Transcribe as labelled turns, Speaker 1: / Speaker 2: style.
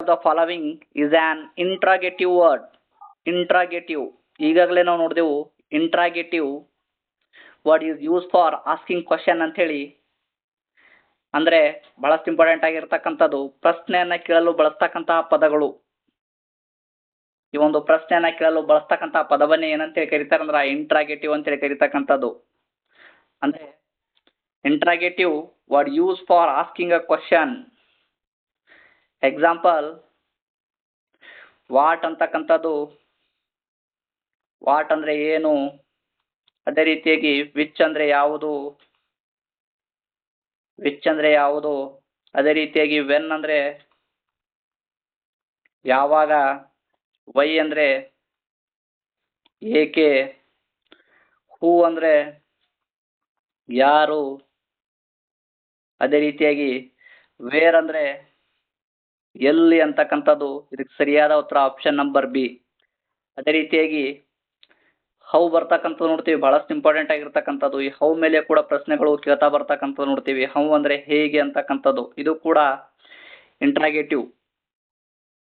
Speaker 1: The following is on interrogative word. Interrogative ಈಗಾಗಲೇ ನಾವು ನೋಡಿದೆವು. Interrogative word is use for asking question ಅಂತ ಹೇಳಿ. ಅಂದ್ರೆ ಬಹಳಷ್ಟು ಇಂಪಾರ್ಟೆಂಟ್ ಆಗಿರ್ತಕ್ಕಂಥದ್ದು ಪ್ರಶ್ನೆಯನ್ನ ಕೇಳಲು ಬಳಸ್ತಕ್ಕಂತಹ ಪದಗಳು. ಈ ಒಂದು ಪ್ರಶ್ನೆಯನ್ನ ಕೇಳಲು ಬಳಸ್ತಕ್ಕಂತಹ ಪದವನ್ನೇ ಏನಂತ ಹೇಳಿ ಕರೀತಾರೆ ಅಂದ್ರೆ ಇಂಟ್ರಾಗೇಟಿವ್ ಅಂತ ಹೇಳಿ ಕರೀತಕ್ಕಂಥದ್ದು. ಅಂದ್ರೆ interrogative word use for asking a question. Example, what ಅಂತಕ್ಕಂಥದ್ದು ವಾಟ್ ಅಂದ್ರೆ ಏನು, ಅದೇ ರೀತಿಯಾಗಿ ವಿಚ್ ಅಂದ್ರೆ ಯಾವುದು, ಅದೇ ರೀತಿಯಾಗಿ ವೆನ್ ಅಂದ್ರೆ ಯಾವಾಗ, ವೈ ಅಂದ್ರೆ ಏಕೆ, ಹೂ ಅಂದ್ರೆ ಯಾರು, ಅದೇ ರೀತಿಯಾಗಿ ವೇರ್ ಅಂದ್ರೆ ಎಲ್ಲಿ ಅಂತಕ್ಕಂಥದ್ದು. ಇದಕ್ಕೆ ಸರಿಯಾದ ಉತ್ತರ ಆಪ್ಷನ್ ನಂಬರ್ ಬಿ. ಅದೇ ರೀತಿಯಾಗಿ ಹೌ ಬರ್ತಕ್ಕಂಥದ್ದು ನೋಡ್ತೀವಿ, ಬಹಳಷ್ಟು ಇಂಪಾರ್ಟೆಂಟ್ ಆಗಿರ್ತಕ್ಕಂಥದ್ದು. ಈ ಹೌ ಮೇಲೆ ಕೂಡ ಪ್ರಶ್ನೆಗಳು ಕೇಳ್ತಾ ಬರ್ತಕ್ಕಂಥದ್ದು ನೋಡ್ತೀವಿ. ಹೌ ಅಂದ್ರೆ ಹೇಗೆ ಅಂತಕ್ಕಂಥದ್ದು, ಇದು ಕೂಡ ಇಂಟ್ರಾಗೇಟಿವ್.